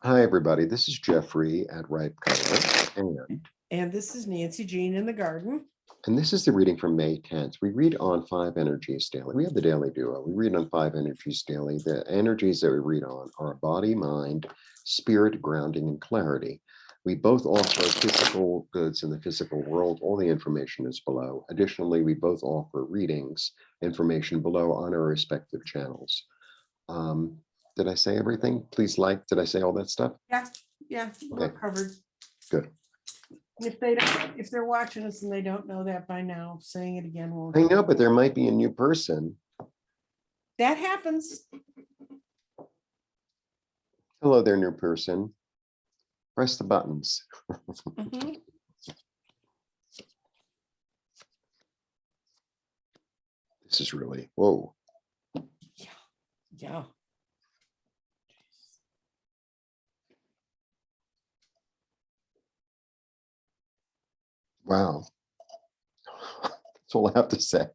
Hi, everybody. This is Jeffrey at Ripe Color, And this is Nancy Jean in the garden. and this is the reading from May 10th. We read on 5 energies daily. We have the daily duo. We read on 5 energies daily. The energies that we read on are body, mind, spirit, grounding, and clarity. We both offer physical goods in the physical world. All the information is below. Additionally, we both offer readings, information below on our respective channels. Did I say everything? Please like. Did I say all that stuff? Yeah, we're Okay. covered. Good. If they're watching us and they don't know that by now, saying it again will. I know, but there might be a new person. That happens. Hello there, new person. Press the buttons. Mhm. This is really, whoa. Yeah. Wow. That's all I have to say.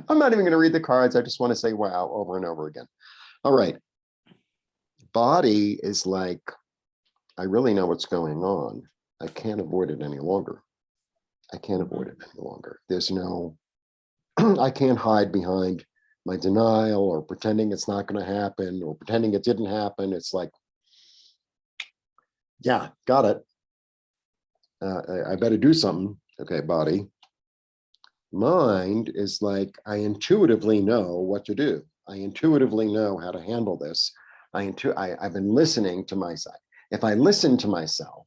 I'm not even going to read the cards. I just want to say wow over and over again. All right. Body is like, I really know what's going on. I can't avoid it any longer. I can't avoid it any longer. There's no, I can't hide behind my denial or pretending it's not going to happen or pretending it didn't happen. It's like, yeah, got it. I better do something. Okay, body. Mind is like, I intuitively know what to do. I intuitively know how to handle this. I've been listening to myself. If I listen to myself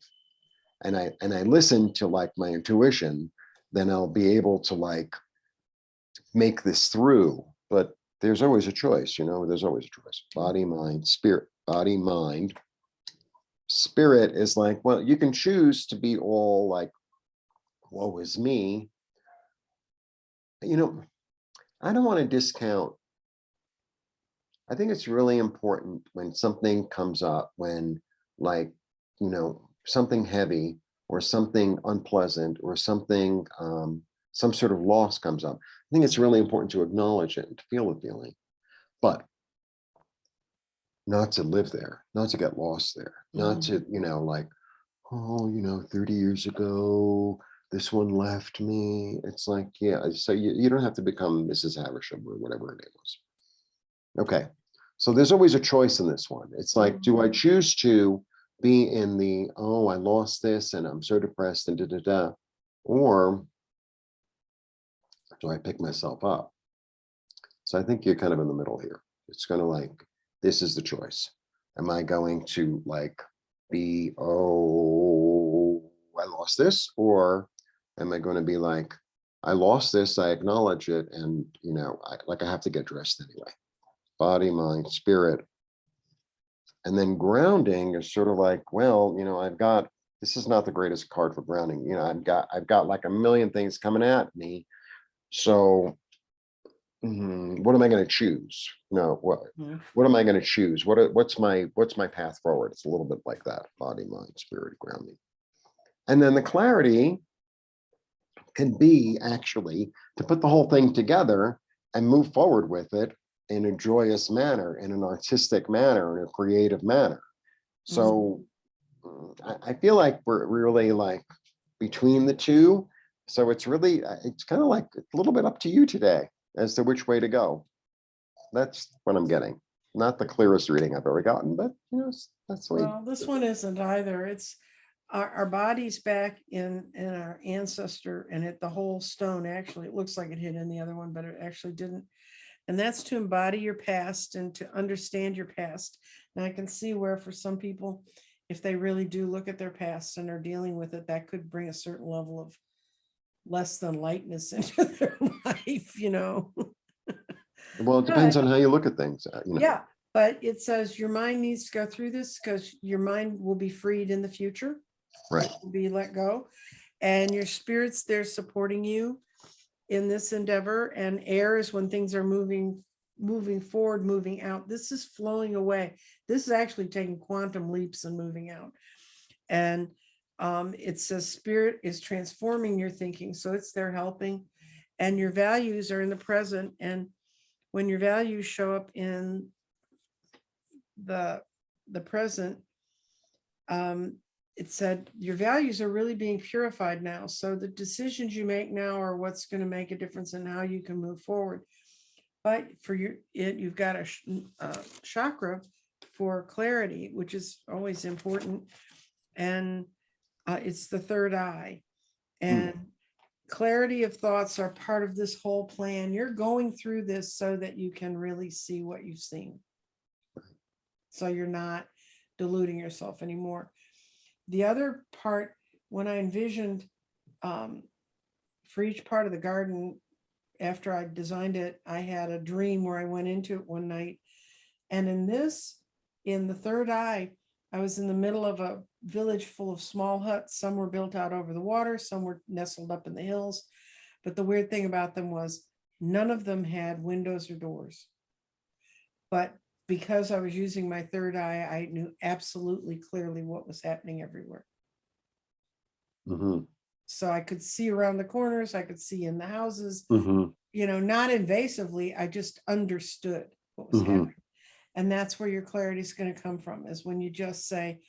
and I listen to like my intuition, then I'll be able to like make this through. But there's always a choice, there's always a choice. Body, mind, spirit, body, mind. Spirit is like, well, you can choose to be all like, woe is me. I don't want to discount. I think it's really important when something comes up, when like, something heavy or something unpleasant or something, some sort of loss comes up. I think it's really important to acknowledge it and to feel the feeling, but not to live there, not to get lost there, not to, like, oh, 30 years ago, this one left me. It's like, yeah, so you don't have to become Mrs. Havisham or whatever her name was. Okay, so there's always a choice in this one. It's like, do I choose to be in the, oh, I lost this and I'm so depressed and da-da-da, or do I pick myself up? So I think you're kind of in the middle here. It's kind of like, this is the choice. Am I going to like be, oh, I lost this? Or am I going to be like, I lost this, I acknowledge it, and, I have to get dressed anyway. Body, mind, spirit. And then grounding is sort of like, well, this is not the greatest card for grounding. I've got like a million things coming at me. So what am I going to choose? No, what am I going to choose? What's my path forward? It's a little bit like that: body, mind, spirit, grounding. And then the clarity can be actually to put the whole thing together and move forward with it in a joyous manner, in an artistic manner, in a creative manner. So I feel like we're really like between the two. So it's kind of like a little bit up to you today as to which way to go. That's what I'm getting. Not the clearest reading I've ever gotten, but that's the way. Well, this one isn't either. It's our body's back in our ancestor, and the whole stone, actually, it looks like it hit in the other one, but it actually didn't. And that's to embody your past and to understand your past. And I can see where for some people, if they really do look at their past and are dealing with it, that could bring a certain level of less than lightness into their life. Well, it depends on how you look at things. Yeah, but it says your mind needs to go through this because your mind will be freed in the future. Right. Will be let go. And your spirit's there supporting you in this endeavor. And air is when things are moving forward, moving out. This is flowing away. This is actually taking quantum leaps and moving out. And it says spirit is transforming your thinking. So it's there helping. And your values are in the present. And when your values show up in the present, it said your values are really being purified now. So the decisions you make now are what's going to make a difference in how you can move forward. But for you've got a chakra for clarity, which is always important. And it's the third eye. And clarity of thoughts are part of this whole plan. You're going through this so that you can really see what you've seen. So you're not deluding yourself anymore. The other part, when I envisioned for each part of the garden, after I designed it, I had a dream where I went into it one night. And in the third eye, I was in the middle of a village full of small huts. Some were built out over the water, some were nestled up in the hills. But the weird thing about them was none of them had windows or doors. But because I was using my third eye, I knew absolutely clearly what was happening everywhere. Mm-hmm. So I could see around the corners, I could see in the houses, Mm-hmm. Not invasively. I just understood what was happening. And that's where your clarity is going to come from, is when you just say,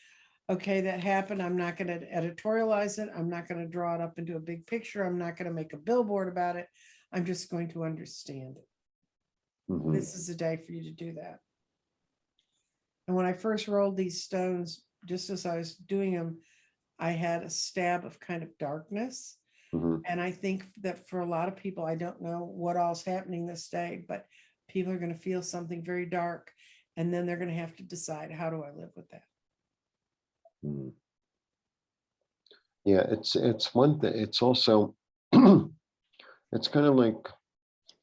okay, that happened. I'm not going to editorialize it. I'm not going to draw it up into a big picture. I'm not going to make a billboard about it. I'm just going to understand it. Mm-hmm. This is a day for you to do that. And when I first rolled these stones, just as I was doing them, I had a stab of kind of darkness. Mm-hmm. And I think that for a lot of people, I don't know what all's happening this day, but people are going to feel something very dark. And then they're going to have to decide, how do I live with that? Mm-hmm. Yeah, it's one thing. It's also, it's kind of like,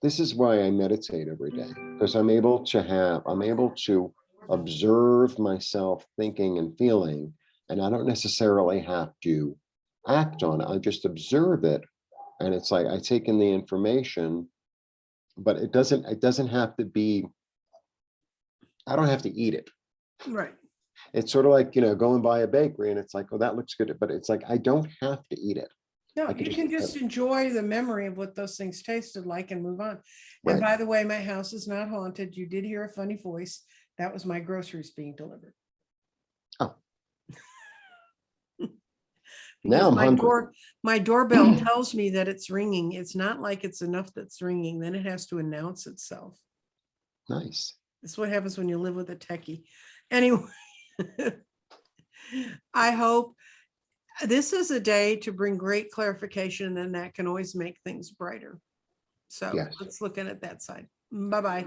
this is why I meditate every day, because I'm able to observe myself thinking and feeling, and I don't necessarily have to act on it. I just observe it. And it's like, I take in the information, but it doesn't have to be, I don't have to eat it. Right. It's sort of like, going by a bakery and it's like, oh, that looks good. But it's like, I don't have to eat it. No, I could you can just enjoy the memory of what those things tasted like and move on. Right. And by the way, my house is not haunted. You did hear a funny voice. That was my groceries being delivered. Oh. Now I'm hungry. My doorbell tells me that it's ringing. It's not like it's enough that's ringing. Then it has to announce itself. Nice. That's what happens when you live with a techie. Anyway, I hope this is a day to bring great clarification, and that can always make things brighter. So Yes. let's look at it that side. Bye-bye.